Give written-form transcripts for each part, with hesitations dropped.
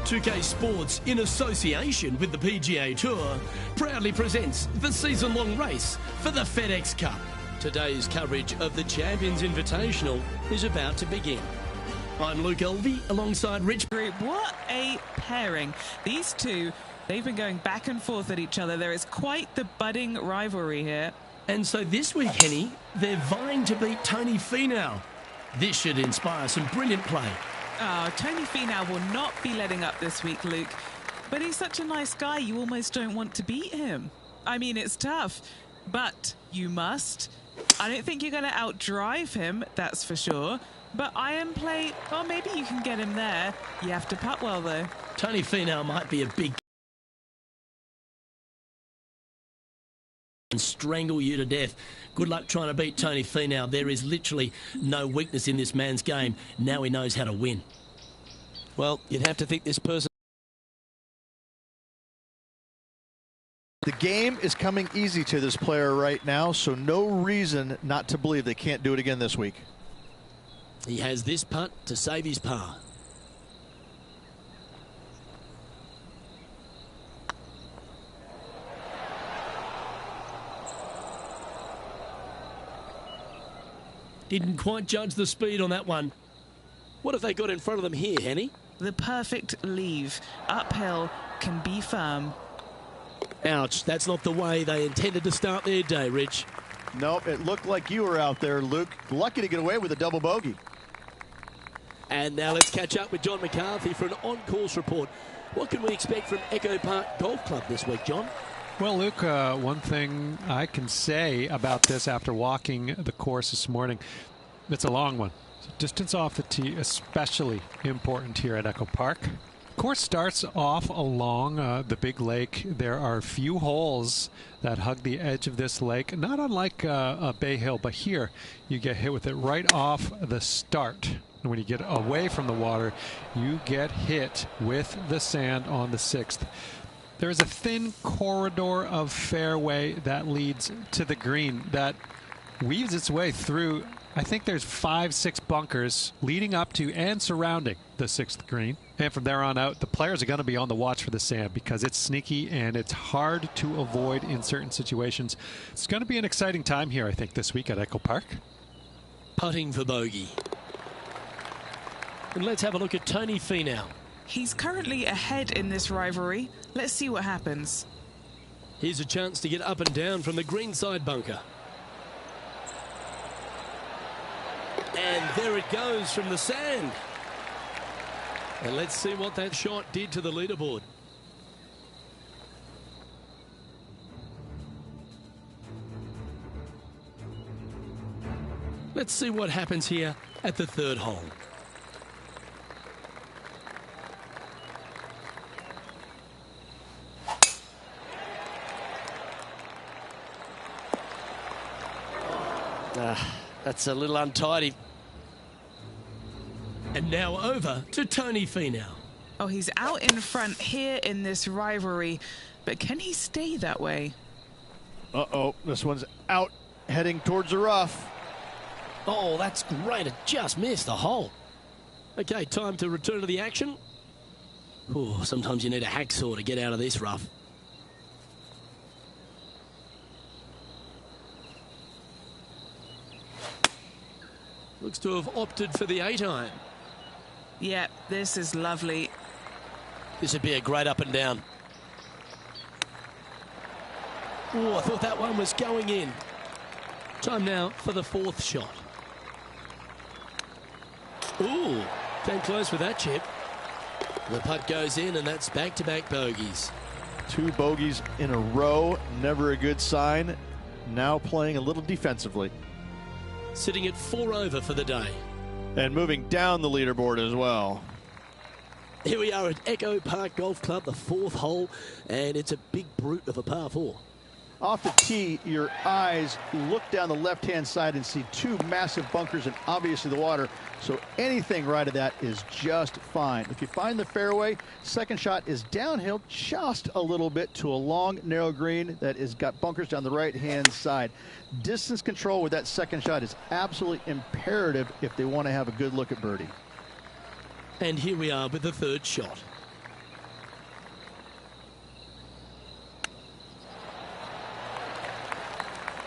2K Sports, in association with the PGA Tour, proudly presents the season-long race for the FedEx Cup. Today's coverage of the Champions Invitational is about to begin. I'm Luke Elvey alongside Rich. What a pairing. These two, they've been going back and forth at each other. There is quite the budding rivalry here. And so this week, Henny, they're vying to beat Tony Finau. This should inspire some brilliant play. Oh, Tony Finau will not be letting up this week, Luke. But he's such a nice guy, you almost don't want to beat him. I mean, it's tough, but you must. I don't think you're going to outdrive him, that's for sure. But iron play, well, maybe you can get him there. You have to putt well, though. Tony Finau might be a big and strangle you to death. Good luck trying to beat Tony Finau. There is literally no weakness in this man's game. Now he knows how to win. Well, you'd have to think this person... The game is coming easy to this player right now, so no reason not to believe they can't do it again this week. He has this putt to save his par. Didn't quite judge the speed on that one. What have they got in front of them here, Henny? The perfect leave. Uphill, can be firm. Ouch, that's not the way they intended to start their day, Rich. Nope, it looked like you were out there, Luke. Lucky to get away with a double bogey. And now let's catch up with John McCarthy for an on-course report. What can we expect from Echo Park Golf Club this week, John? Well, Luke, one thing I can say about this after walking the course this morning, it's a long one. So distance off the tee, especially important here at Echo Park. The course starts off along the big lake. There are a few holes that hug the edge of this lake, not unlike a Bay Hill, but here you get hit with it right off the start. And when you get away from the water, you get hit with the sand on the sixth. There is a thin corridor of fairway that leads to the green that weaves its way through. I think there's 5-6 bunkers leading up to and surrounding the sixth green. And from there on out, the players are going to be on the watch for the sand because it's sneaky and it's hard to avoid in certain situations. It's going to be an exciting time here, I think, this week at Echo Park. Putting for bogey. And let's have a look at Tony Finau. He's currently ahead in this rivalry. Let's see what happens. Here's a chance to get up and down from the greenside bunker. And there it goes from the sand. And let's see what that shot did to the leaderboard. Let's see what happens here at the third hole. That's a little untidy. And now over to Tony Finau. Oh, he's out in front here in this rivalry, but can he stay that way? Uh-oh, this one's out, heading towards the rough. Oh, that's great. It just missed the hole. Okay, time to return to the action. Oh, sometimes you need a hacksaw to get out of this rough. Looks to have opted for the 8-iron. Yeah, this is lovely. This would be a great up and down. Oh, I thought that one was going in. Time now for the fourth shot. Ooh, came close with that chip. The putt goes in, and that's back-to-back bogeys. 2 bogeys in a row, never a good sign. Now playing a little defensively. Sitting at 4 over for the day. And moving down the leaderboard as well. Here we are at Echo Park Golf Club, the 4th hole, and it's a big brute of a par 4. Off the tee, your eyes look down the left-hand side and see 2 massive bunkers and obviously the water. So anything right of that is just fine. If you find the fairway, second shot is downhill just a little bit to a long, narrow green that has got bunkers down the right-hand side. Distance control with that second shot is absolutely imperative if they want to have a good look at birdie. And here we are with the third shot.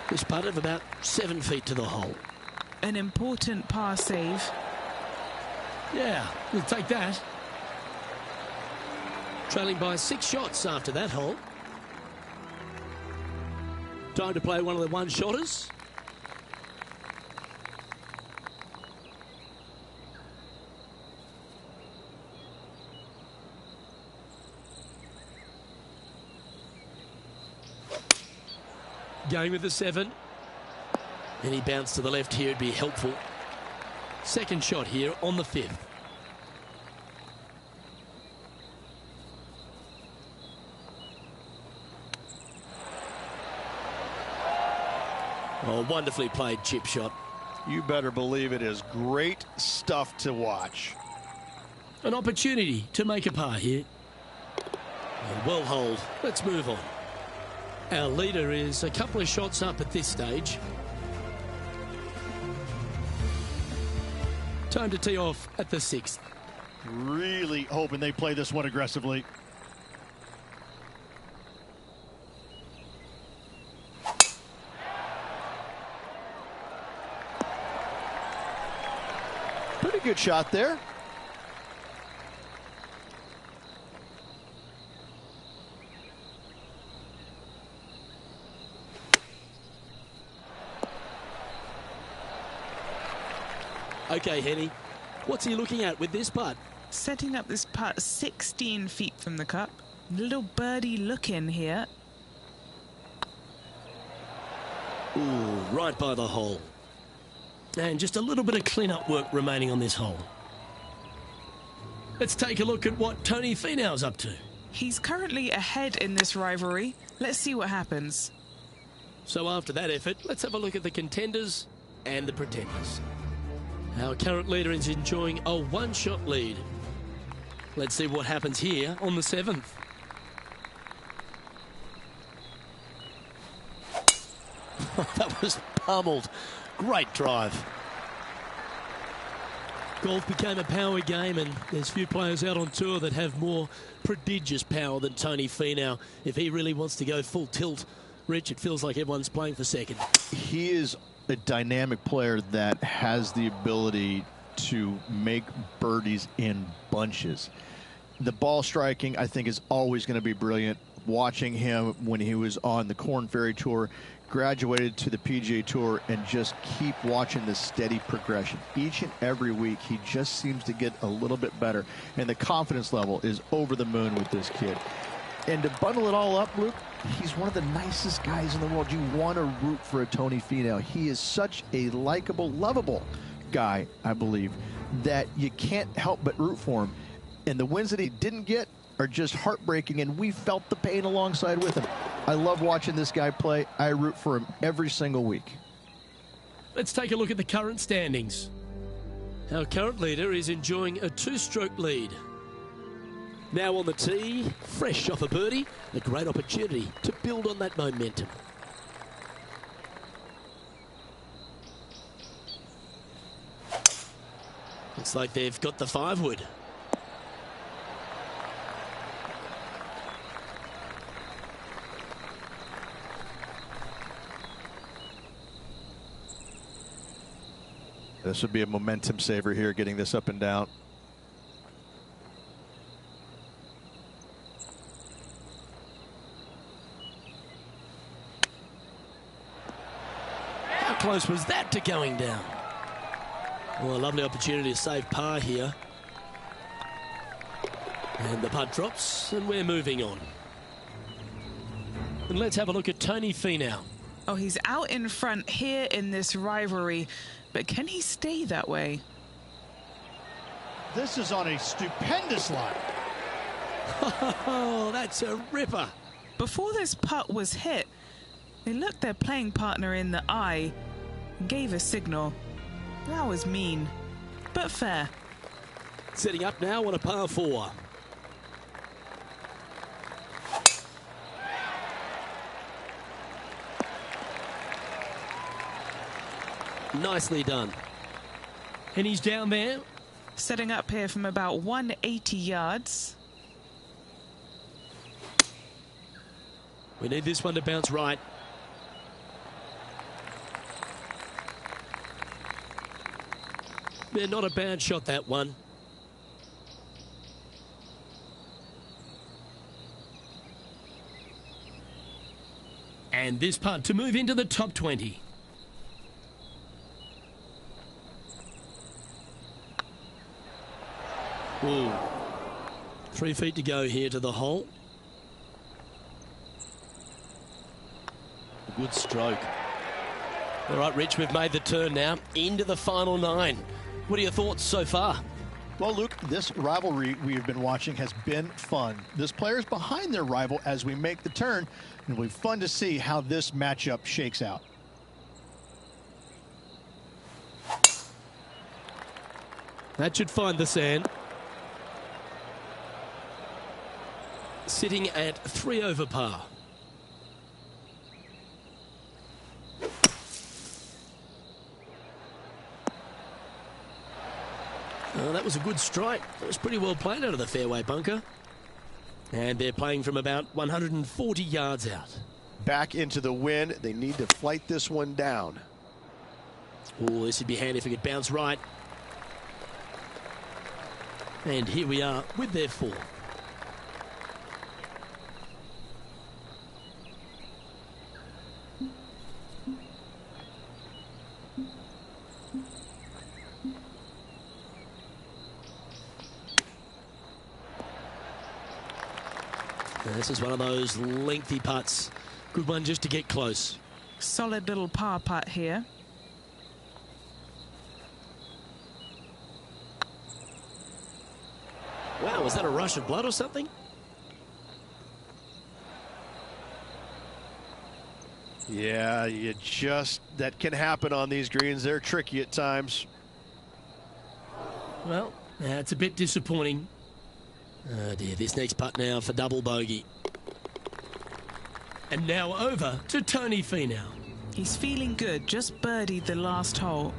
This putt of about 7 feet to the hole. An important par save. Yeah, we'll take that. Trailing by 6 shots after that hole. Time to play one of the one-shotters. Going with the 7. Any bounce to the left here would be helpful. Second shot here on the 5th. Oh, wonderfully played chip shot. You better believe it is great stuff to watch. An opportunity to make a par here. Well holed. Let's move on. Our leader is a couple of shots up at this stage. Time to tee off at the 6th. Really hoping they play this one aggressively. Pretty good shot there. Okay, Henny, what's he looking at with this putt? Setting up this putt 16 feet from the cup. Little birdie look in here. Ooh, right by the hole. And just a little bit of clean-up work remaining on this hole. Let's take a look at what Tony Finau's up to. He's currently ahead in this rivalry. Let's see what happens. So after that effort, let's have a look at the contenders and the pretenders. Our current leader is enjoying a one-shot lead. Let's see what happens here on the 7th. That was pummeled. Great drive. Golf became a power game, and there's few players out on tour that have more prodigious power than Tony Finau. If he really wants to go full tilt, Rich, it feels like everyone's playing for second. He is a dynamic player that has the ability to make birdies in bunches. The ball striking, I think, is always going to be brilliant. Watching him when he was on the Korn Ferry Tour, graduated to the PGA Tour, and just keep watching the steady progression. Each and every week, he just seems to get a little bit better, and the confidence level is over the moon with this kid. And to bundle it all up, Luke, he's one of the nicest guys in the world. You want to root for a Tony Finau. He is such a likable, lovable guy, I believe, that you can't help but root for him. And the wins that he didn't get are just heartbreaking, and we felt the pain alongside with him. I love watching this guy play. I root for him every single week. Let's take a look at the current standings. Our current leader is enjoying a 2-stroke lead. Now on the tee, fresh off a birdie, a great opportunity to build on that momentum. Looks like they've got the 5-wood. This would be a momentum saver here, getting this up and down. How close was that to going down? Well, a lovely opportunity to save par here. And the putt drops, and we're moving on. And let's have a look at Tony Finau. Oh, he's out in front here in this rivalry, but can he stay that way? This is on a stupendous line. Oh, that's a ripper. Before this putt was hit, they looked their playing partner in the eye and gave a signal. That was mean, but fair. Setting up now on a par 4. Nicely done. And he's down there. Setting up here from about 180 yards. We need this one to bounce right. Yeah, not a bad shot, that one. And this putt to move into the top 20. Ooh. 3 feet to go here to the hole. Good stroke. All right, Rich, we've made the turn now into the final 9. What are your thoughts so far? Well, Luke, this rivalry we've been watching has been fun. This player's behind their rival as we make the turn, and it'll be fun to see how this matchup shakes out. That should find the sand. Sitting at 3 over par. Oh, that was a good strike. That was pretty well played out of the fairway bunker. And they're playing from about 140 yards out. Back into the wind. They need to flight this one down. Oh, this would be handy if it could bounce right. And here we are with their 4. This is one of those lengthy putts. Good one just to get close. Solid little par putt here. Wow, was that a rush of blood or something? Yeah, that can happen on these greens. They're tricky at times. Well, it's a bit disappointing. Oh dear, this next putt now for double bogey. And now over to Tony Finau. He's feeling good, just birdied the last hole.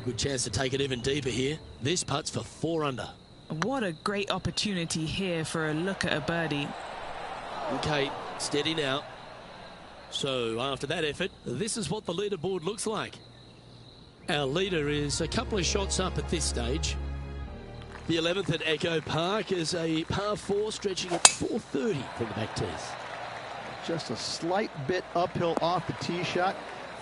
Good chance to take it even deeper here. This putt's for 4 under. What a great opportunity here for a look at a birdie. Okay, steady now. So after that effort, this is what the leaderboard looks like. Our leader is a couple of shots up at this stage. The 11th at Echo Park is a par 4 stretching at 430 from the back tees. Just a slight bit uphill off the tee shot.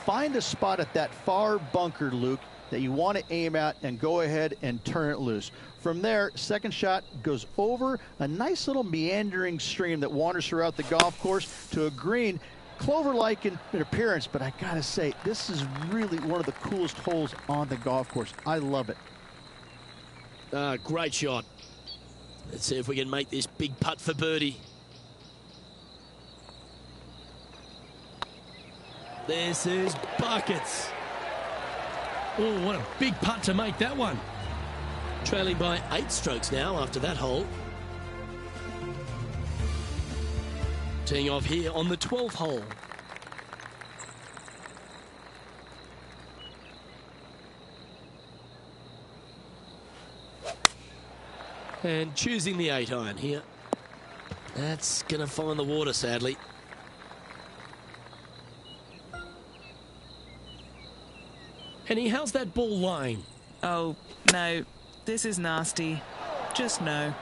Find a spot at that far bunker, Luke, that you want to aim at and go ahead and turn it loose. From there, second shot goes over a nice little meandering stream that wanders throughout the golf course to a green, clover-like in appearance, but I gotta say, this is really one of the coolest holes on the golf course. I love it. Great shot. Let's see if we can make this big putt for birdie. This is buckets. Oh, what a big putt to make that one. Trailing by 8 strokes now after that hole. Teeing off here on the 12th hole. And choosing the 8-iron here. That's going to find the water, sadly. Henny, how's that ball lying? Oh, no. This is nasty. Just no.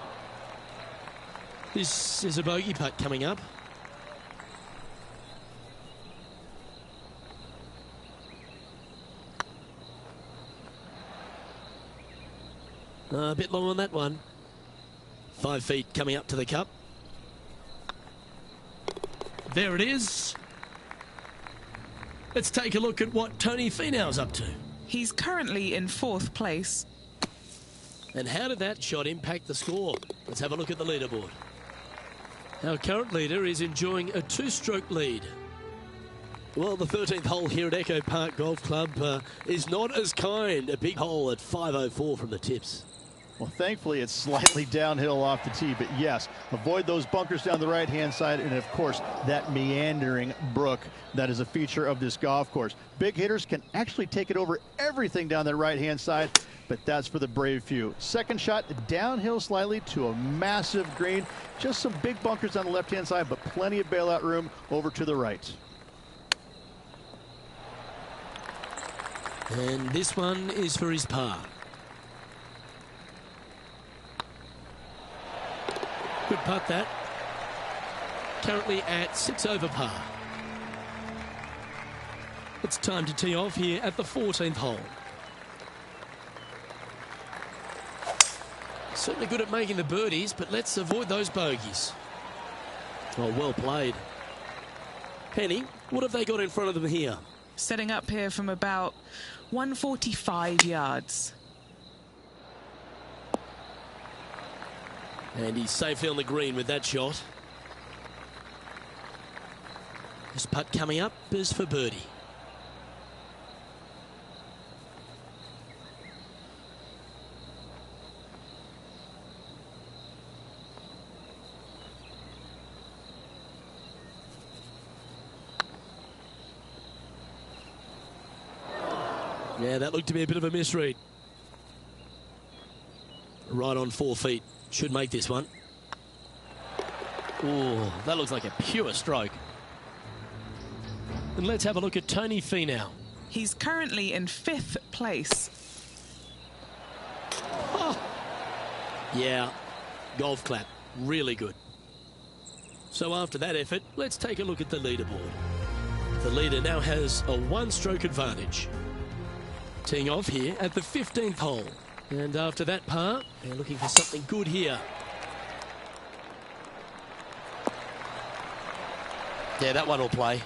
This is a bogey putt coming up. A bit long on that one. 5 feet coming up to the cup. There it is. Let's take a look at what Tony Finau's up to. He's currently in 4th place. And how did that shot impact the score? Let's have a look at the leaderboard. Our current leader is enjoying a 2-stroke lead. Well, the 13th hole here at Echo Park Golf Club is not as kind. A big hole at 504 from the tips. Well, thankfully, it's slightly downhill off the tee, but yes, avoid those bunkers down the right-hand side, and of course, that meandering brook that is a feature of this golf course. Big hitters can actually take it over everything down the right-hand side, but that's for the brave few. Second shot, downhill slightly to a massive green. Just some big bunkers on the left-hand side, but plenty of bailout room over to the right. And this one is for his par. Good putt that. Currently at 6 over par. It's time to tee off here at the 14th hole. Certainly good at making the birdies, but let's avoid those bogeys. Oh, well played. Penny, what have they got in front of them here? Setting up here from about 145 yards. And he's safely on the green with that shot. This putt coming up is for birdie. Yeah, that looked to be a bit of a misread. Right on 4 feet. Should make this one. Oh, that looks like a pure stroke. And let's have a look at Tony Finau. He's currently in 5th place. Oh. Yeah, golf clap. Really good. So after that effort, let's take a look at the leaderboard. The leader now has a 1-stroke advantage. Teeing off here at the 15th hole. And after that par, they're looking for something good here. Yeah, that one will play.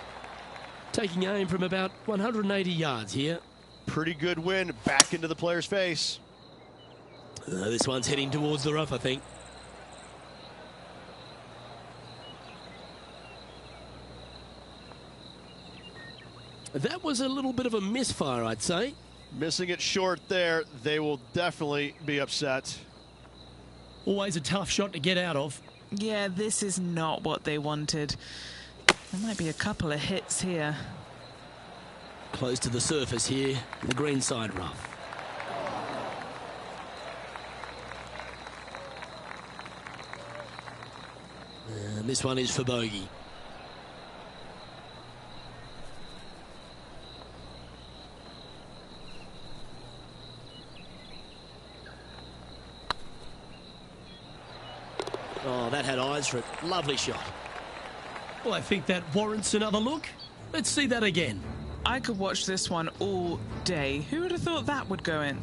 Taking aim from about 180 yards here. Pretty good win back into the player's face. This one's heading towards the rough, I think. That was a little bit of a misfire, I'd say. Missing it short there. They will definitely be upset. Always a tough shot to get out of. Yeah, this is not what they wanted. There might be a couple of hits here. Close to the surface here, the green side rough. And this one is for bogey. Oh, that had eyes for it. Lovely shot. Well, I think that warrants another look. Let's see that again. I could watch this one all day. Who would have thought that would go in?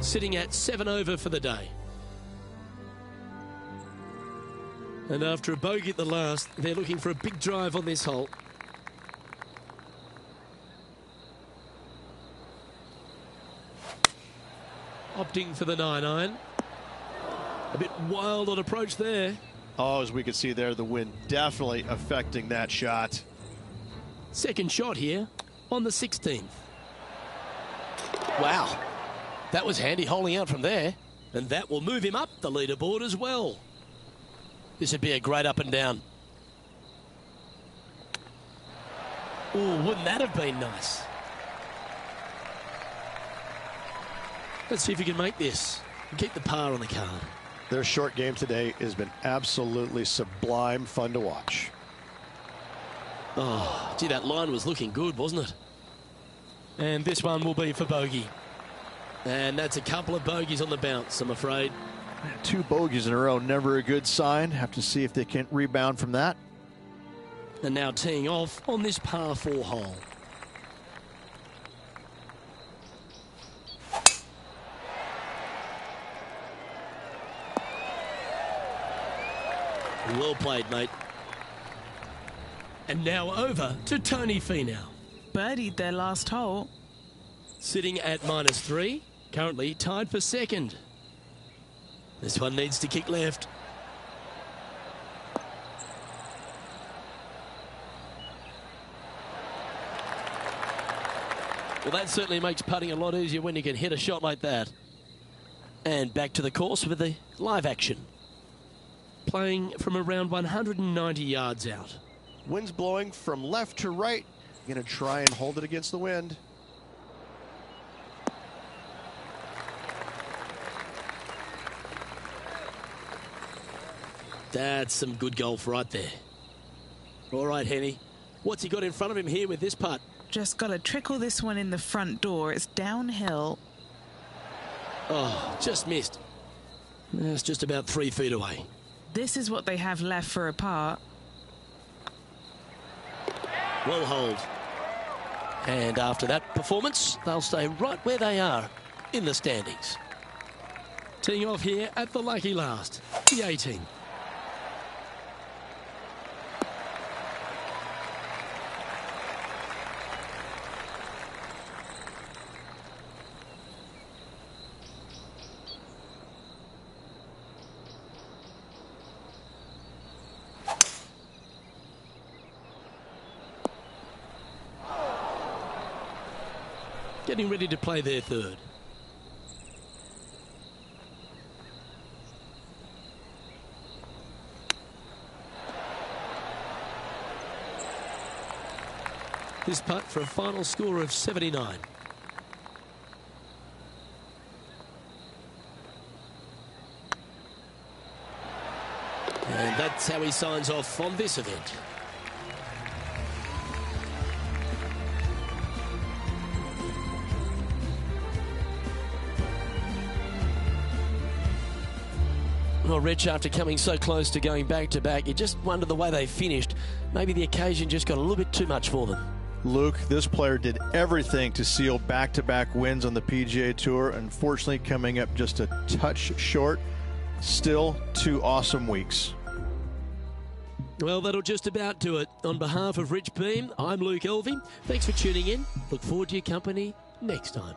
Sitting at 7 over for the day. And after a bogey at the last, they're looking for a big drive on this hole. Opting for the 9-iron. A bit wild on approach there. Oh, as we can see there, the wind definitely affecting that shot. Second shot here on the 16th. Wow. That was handy holding out from there. And that will move him up the leaderboard as well. This would be a great up and down. Oh, wouldn't that have been nice? Let's see if we can make this and keep the par on the card. Their short game today has been absolutely sublime fun to watch. Oh, gee, that line was looking good, wasn't it? And this one will be for bogey. And that's a couple of bogeys on the bounce, I'm afraid. 2 bogeys in a row, never a good sign. Have to see if they can rebound from that. And now teeing off on this par 4 hole. Well played, mate. And now over to Tony Finau. Birdied their last hole. Sitting at -3, currently tied for second. This one needs to kick left. Well, that certainly makes putting a lot easier when you can hit a shot like that. And back to the course with the live action. Playing from around 190 yards out. Wind's blowing from left to right. Going to try and hold it against the wind. That's some good golf right there. All right, Henny. What's he got in front of him here with this putt? Just got to trickle this one in the front door. It's downhill. Oh, just missed. It's just about 3 feet away. This is what they have left for a par. Well hold. And after that performance, they'll stay right where they are in the standings. Teeing off here at the lucky last, the 18. Getting ready to play their third. This putt for a final score of 79. And that's how he signs off on this event. Well, Rich, after coming so close to going back-to-back, you just wonder the way they finished. Maybe the occasion just got a little bit too much for them. Luke, this player did everything to seal back-to-back wins on the PGA Tour. Unfortunately, coming up just a touch short. Still 2 awesome weeks. Well, that'll just about do it. On behalf of Rich Beam, I'm Luke Elvey. Thanks for tuning in. Look forward to your company next time.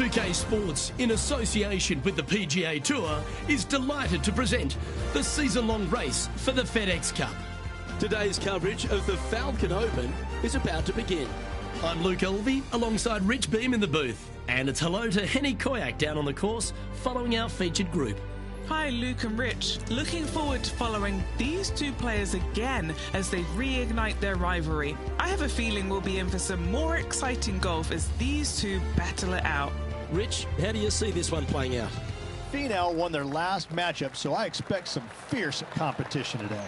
UK Sports, in association with the PGA Tour, is delighted to present the season-long race for the FedEx Cup. Today's coverage of the Falcon Open is about to begin. I'm Luke Elvey, alongside Rich Beam in the booth. And it's hello to Henny Koyak down on the course, following our featured group. Hi, Luke and Rich. Looking forward to following these two players again as they reignite their rivalry. I have a feeling we'll be in for some more exciting golf as these two battle it out. Rich, how do you see this one playing out? Finau won their last matchup, so I expect some fierce competition today.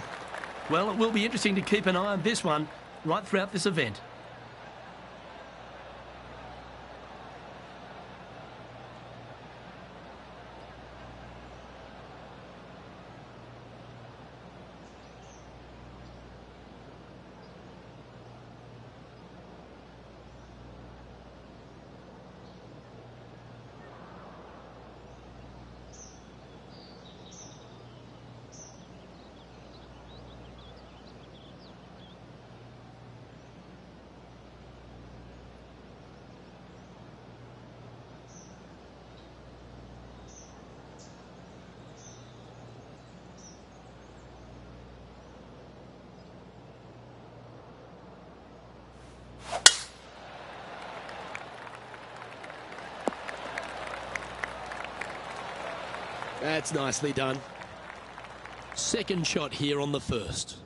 Well, it will be interesting to keep an eye on this one right throughout this event. That's nicely done. Second shot here on the first.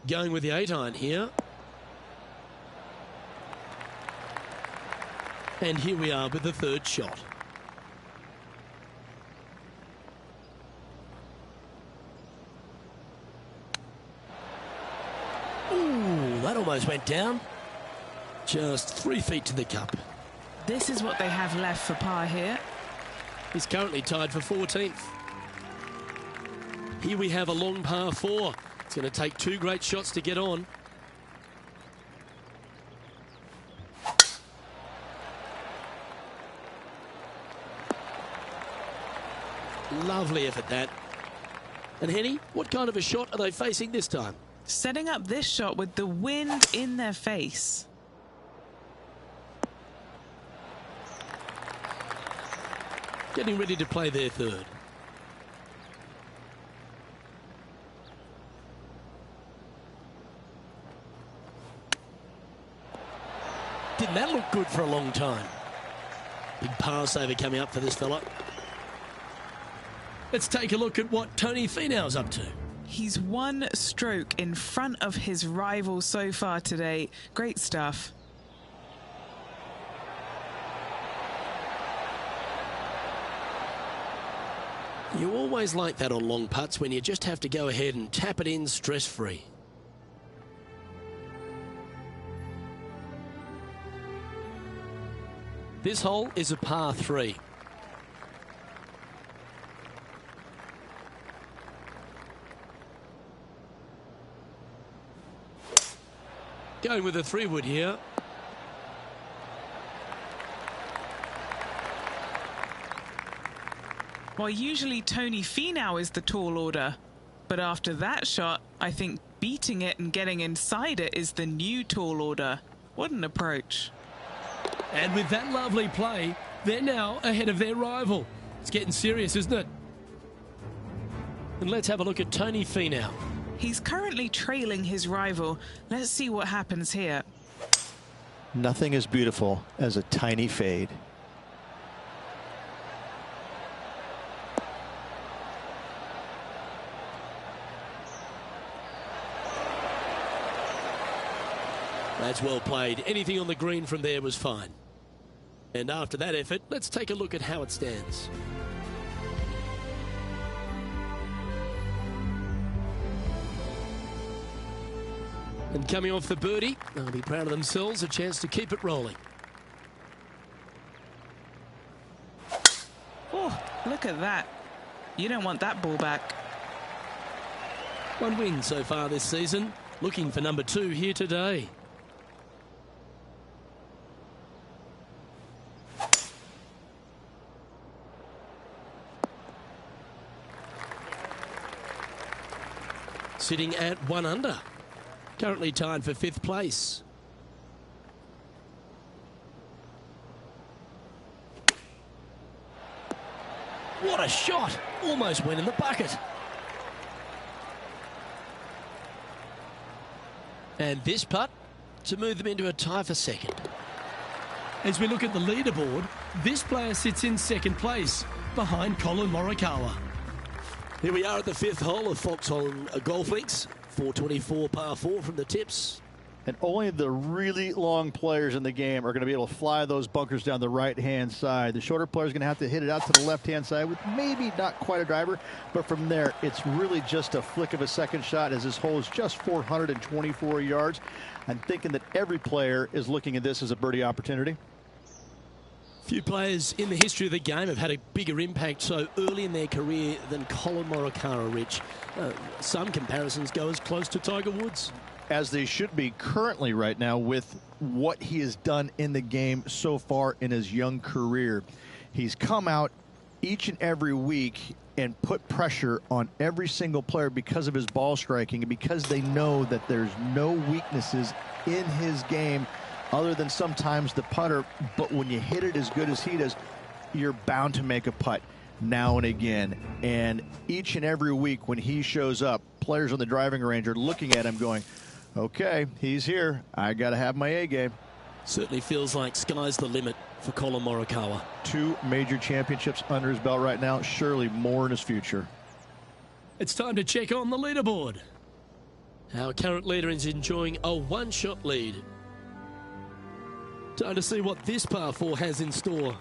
Going with the 8-iron here. And here we are with the third shot. Ooh, that almost went down. Just 3 feet to the cup. This is what they have left for par here. He's currently tied for 14th. Here we have a long par 4. It's going to take 2 great shots to get on. Lovely effort, that. And Henny, what kind of a shot are they facing this time? Setting up this shot with the wind in their face. Getting ready to play their third. Didn't that look good for a long time? Big par saver coming up for this fella. Let's take a look at what Tony Finau's up to. He's 1 stroke in front of his rival so far today. Great stuff. You always like that on long putts when you just have to go ahead and tap it in stress-free. This hole is a par 3. Going with a 3-wood here. Well, usually Tony Finau is the tall order, but after that shot, I think beating it and getting inside it is the new tall order. What an approach. And with that lovely play, they're now ahead of their rival. It's getting serious, isn't it? And let's have a look at Tony Finau. He's currently trailing his rival. Let's see what happens here. Nothing as beautiful as a tiny fade. That's well played. Anything on the green from there was fine. And after that effort, let's take a look at how it stands. And coming off the birdie, they'll be proud of themselves, a chance to keep it rolling. Oh, look at that. You don't want that ball back. 1 win so far this season. Looking for number 2 here today. Sitting at 1 under. Currently tied for 5th place. What a shot! Almost went in the bucket. And this putt to move them into a tie for second. As we look at the leaderboard, this player sits in second place behind Colin Morikawa. Here we are at the fifth hole of Foxhole Golf Links. 424 par 4 from the tips. And only the really long players in the game are going to be able to fly those bunkers down the right-hand side. The shorter players are going to have to hit it out to the left-hand side with maybe not quite a driver, but from there, it's really just a flick of a second shot as this hole is just 424 yards. I'm thinking that every player is looking at this as a birdie opportunity. Few players in the history of the game have had a bigger impact so early in their career than Colin Morikawa, Rich. Some comparisons go as close to Tiger Woods. As they should be currently right now with what he has done in the game so far in his young career. He's come out each and every week and put pressure on every single player because of his ball striking and because they know that there's no weaknesses in his game other than sometimes the putter. But when you hit it as good as he does, you're bound to make a putt now and again. And each and every week when he shows up, players on the driving range are looking at him going, okay, he's here. I got to have my A game. Certainly feels like sky's the limit for Colin Morikawa. 2 major championships under his belt right now. Surely more in his future. It's time to check on the leaderboard. Our current leader is enjoying a one-shot lead. Time to see what this par 4 has in store.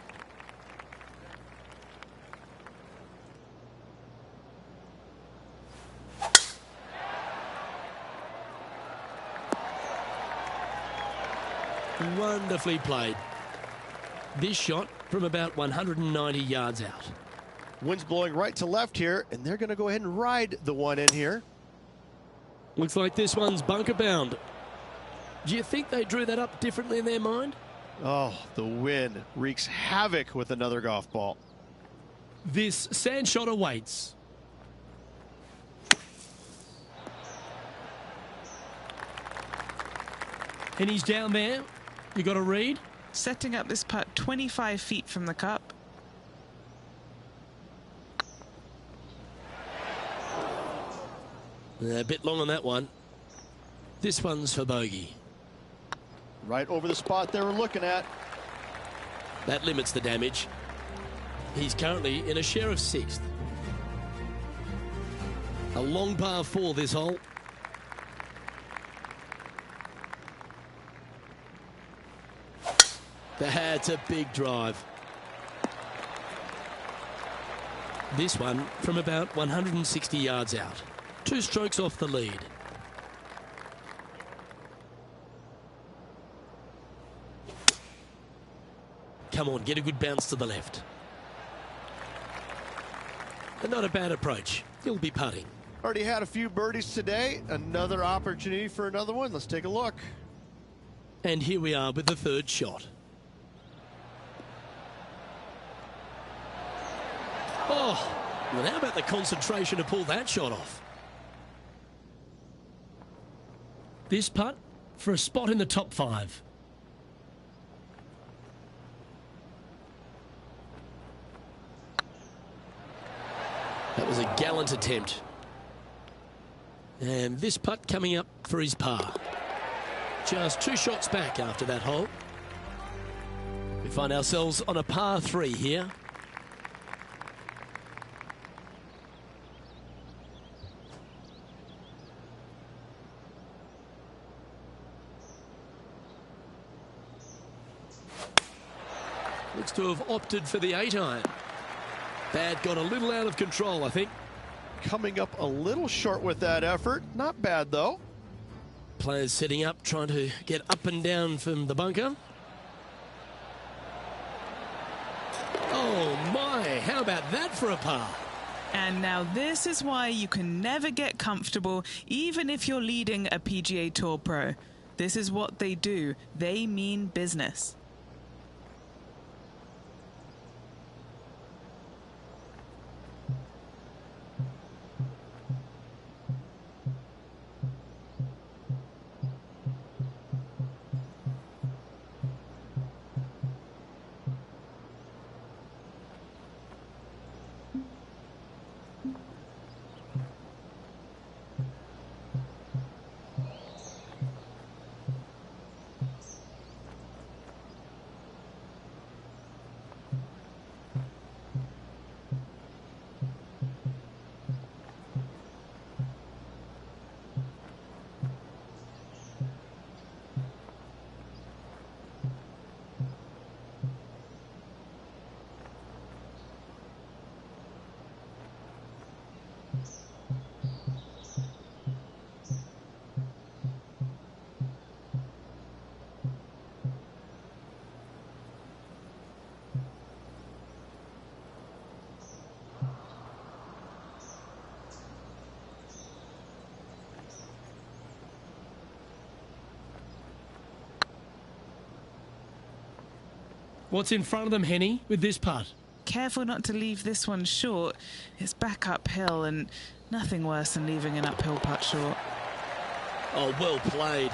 Wonderfully played. This shot from about 190 yards out. Wind's blowing right to left here, and they're going to go ahead and ride the one in here. Looks like this one's bunker bound. Do you think they drew that up differently in their mind? Oh, the wind wreaks havoc with another golf ball. This sand shot awaits. And he's down there. You got a read? Setting up this putt 25 feet from the cup. A bit long on that one. This one's for bogey. Right over the spot they were looking at. That limits the damage. He's currently in a share of 6th. A long par 4 this hole. That's a big drive. This one from about 160 yards out. 2 strokes off the lead. Come on, get a good bounce to the left. And not a bad approach. He'll be putting. Already had a few birdies today. Another opportunity for another one. Let's take a look. And here we are with the 3rd shot. Oh, well, how about the concentration to pull that shot off? This putt for a spot in the top 5. That was a gallant attempt. And this putt coming up for his par. Just 2 shots back after that hole. We find ourselves on a par 3 here. Looks to have opted for the 8-iron. That got a little out of control, I think. Coming up a little short with that effort. Not bad, though. Players setting up, trying to get up and down from the bunker. Oh, my. How about that for a par? And now this is why you can never get comfortable, even if you're leading a PGA Tour pro. This is what they do. They mean business. What's in front of them, Henny, with this putt? Careful not to leave this one short. It's back uphill, and nothing worse than leaving an uphill putt short. Oh, well played.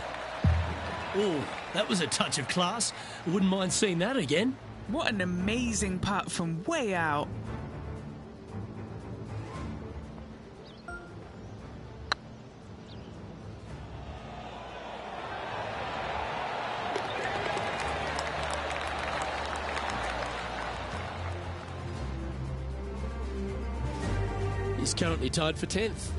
Oh, that was a touch of class. Wouldn't mind seeing that again. What an amazing putt from way out. He's currently tied for 10th.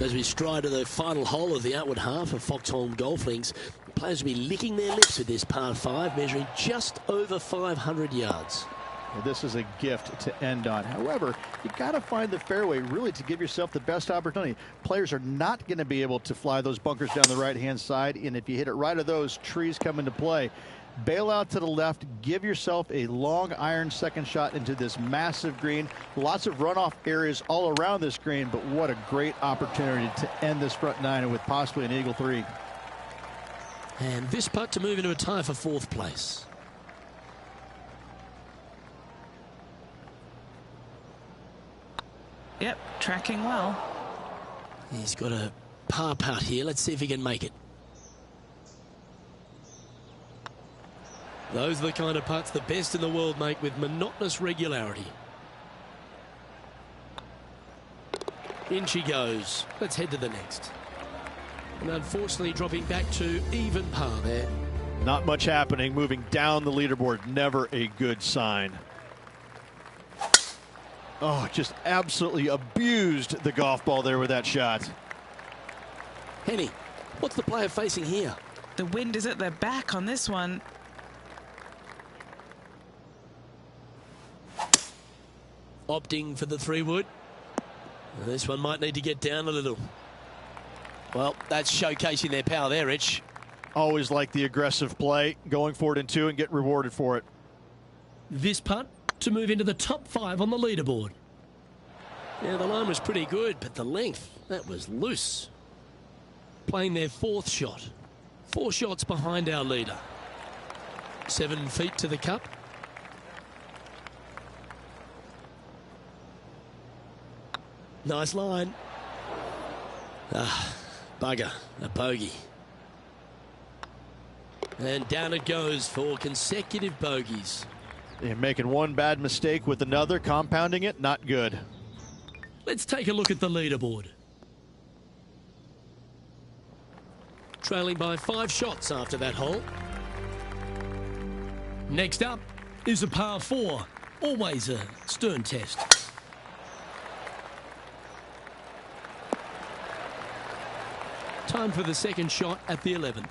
As we stride to the final hole of the outward half of Foxholm Golf Links, the players will be licking their lips with this par 5, measuring just over 500 yards. Well, this is a gift to end on. However, you got to find the fairway really to give yourself the best opportunity. Players are not going to be able to fly those bunkers down the right-hand side, and if you hit it right of those, trees come into play. Bail out to the left, give yourself a long iron second shot into this massive green. Lots of runoff areas all around this green, but what a great opportunity to end this front nine with possibly an eagle 3. And this putt to move into a tie for 4th place. Yep, tracking well. He's got a par putt here. Let's see if he can make it. Those are the kind of putts the best in the world make with monotonous regularity. In she goes. Let's head to the next. And unfortunately dropping back to even par there. Not much happening. Moving down the leaderboard, never a good sign. Oh, just absolutely abused the golf ball there with that shot. Henny, what's the player facing here? The wind is at their back on this one. Opting for the 3-wood. This one might need to get down a little. Well, that's showcasing their power there, Rich. Always like the aggressive play, going for it in 2 and get rewarded for it. This putt to move into the top 5 on the leaderboard. Yeah, the line was pretty good, but the length, that was loose. Playing their 4th shot. 4 shots behind our leader. 7 feet to the cup. Nice line. Ah, bugger, a bogey. And down it goes for consecutive bogeys. You're making one bad mistake with another, compounding it, not good. Let's take a look at the leaderboard. Trailing by 5 shots after that hole. Next up is a par 4. Always a stern test. Time for the second shot at the 11th.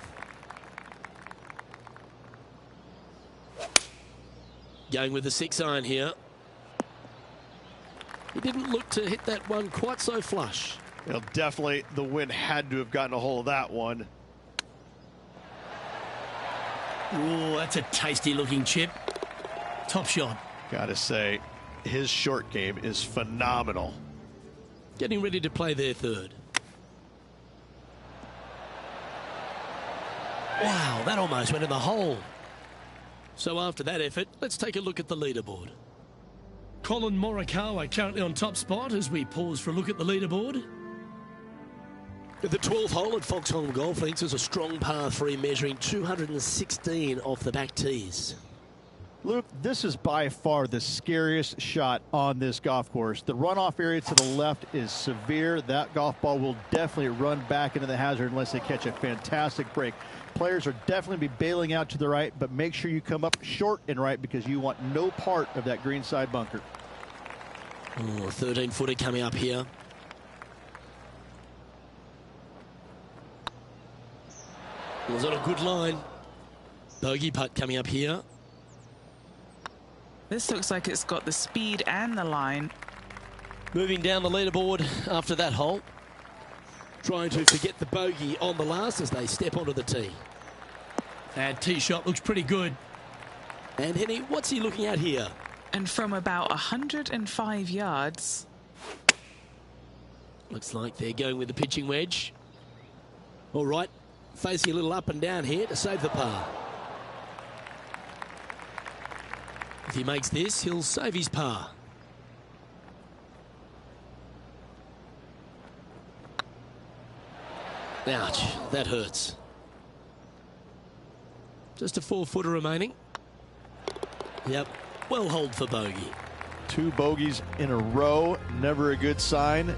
Going with the 6-iron here. He didn't look to hit that one quite so flush. Well, definitely the wind had to have gotten a hold of that one. Oh, that's a tasty looking chip. Top shot. Gotta say, his short game is phenomenal. Getting ready to play their 3rd. Wow, that almost went in the hole. So after that effort, let's take a look at the leaderboard. Colin Morikawa currently on top spot as we pause for a look at the leaderboard. The 12th hole at Foxholm Golf Links is a strong par 3 measuring 216 off the back tees. Luke, this is by far the scariest shot on this golf course. The runoff area to the left is severe. That golf ball will definitely run back into the hazard unless they catch a fantastic break. Players are definitely be bailing out to the right, but make sure you come up short and right because you want no part of that green side bunker. Oh, 13-footer coming up here. Was on a good line. Bogey putt coming up here. This looks like it's got the speed and the line. Moving down the leaderboard after that hole. Trying to forget the bogey on the last as they step onto the tee. That tee shot looks pretty good. And Henny, what's he looking at here? And from about 105 yards. Looks like they're going with the pitching wedge. All right, facing a little up and down here to save the par. If he makes this, he'll save his par. Ouch, that hurts. Just a 4-footer remaining. Yep, well holed for bogey. 2 bogeys in a row, never a good sign.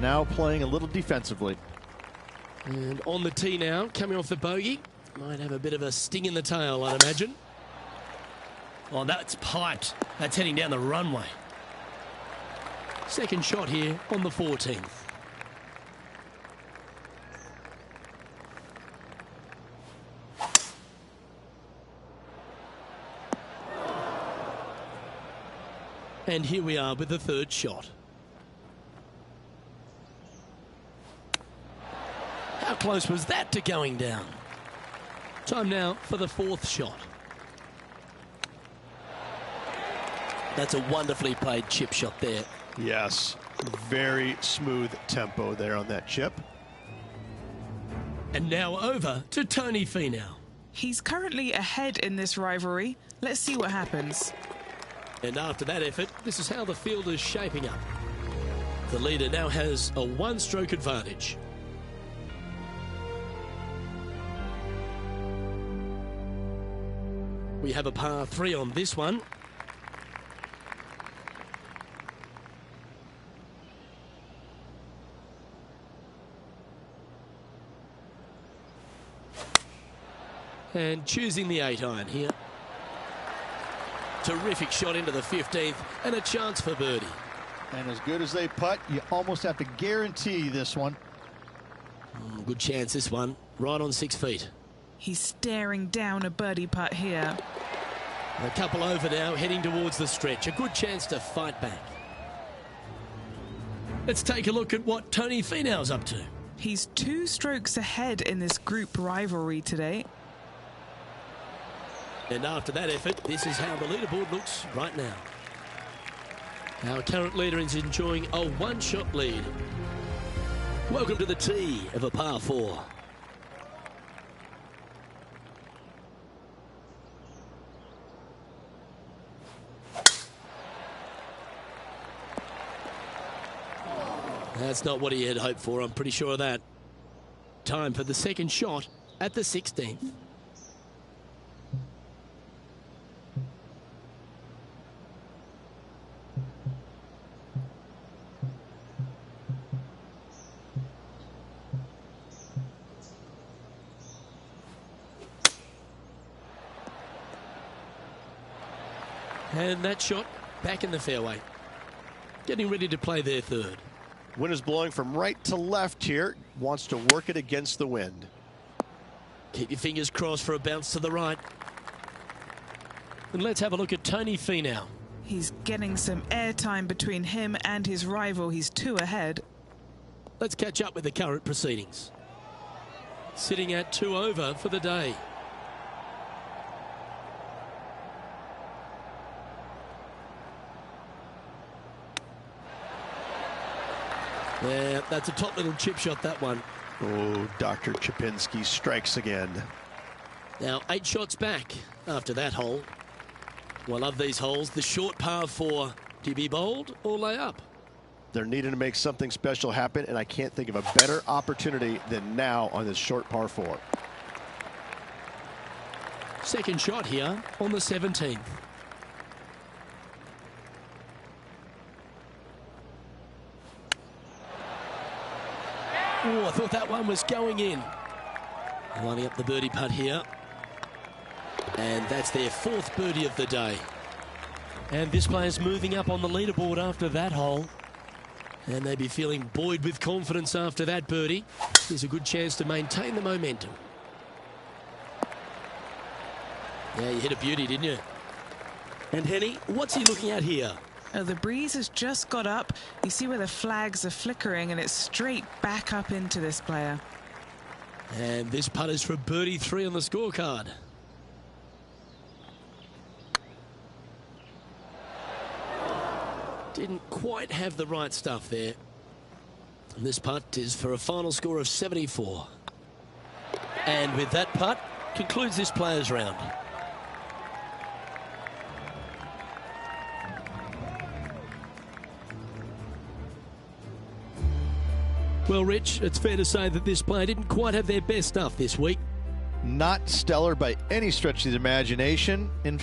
Now playing a little defensively. And on the tee now, coming off the bogey. Might have a bit of a sting in the tail, I'd imagine. Oh, that's piped. That's heading down the runway. Second shot here on the 14th. And here we are with the third shot. How close was that to going down? Time now for the fourth shot. That's a wonderfully played chip shot there. Yes, very smooth tempo there on that chip. And now over to Tony Finau. He's currently ahead in this rivalry. Let's see what happens. And after that effort, this is how the field is shaping up. The leader now has a 1-stroke advantage. We have a par 3 on this one. And choosing the 8-iron here. Terrific shot into the 15th and a chance for birdie. And as good as they putt, you almost have to guarantee this one. Good chance this one, right on 6 feet. He's staring down a birdie putt here. A couple over now, heading towards the stretch. A good chance to fight back. Let's take a look at what Tony Finau's up to. He's 2 strokes ahead in this group rivalry today. And after that effort, this is how the leaderboard looks right now. Our current leader is enjoying a 1-shot lead. Welcome to the tee of a par 4. That's not what he had hoped for, I'm pretty sure of that. Time for the second shot at the 16th. And that shot back in the fairway. Getting ready to play their third. Wind is blowing from right to left here. Wants to work it against the wind. Keep your fingers crossed for a bounce to the right. And let's have a look at Tony Finau. He's getting some airtime between him and his rival. He's 2 ahead. Let's catch up with the current proceedings. Sitting at 2 over for the day. Yeah, that's a top little chip shot, that one. Oh, Dr. Chipinski strikes again. Now 8 shots back after that hole. Well, I love these holes. The short par 4. Do you be bold or lay up? They're needing to make something special happen, and I can't think of a better opportunity than now on this short par 4. Second shot here on the 17th. Oh, I thought that one was going in. Lining up the birdie putt here. And that's their 4th birdie of the day. And this player's moving up on the leaderboard after that hole. And they'd be feeling buoyed with confidence after that birdie. Here's a good chance to maintain the momentum. Yeah, you hit a beauty, didn't you? And Henny, what's he looking at here? Oh, the breeze has just got up. You see where the flags are flickering, and it's straight back up into this player. And this putt is for birdie 3 on the scorecard. Didn't quite have the right stuff there. And this putt is for a final score of 74. And with that putt, concludes this players round. Well, Rich, it's fair to say that this player didn't quite have their best stuff this week. Not stellar by any stretch of the imagination. In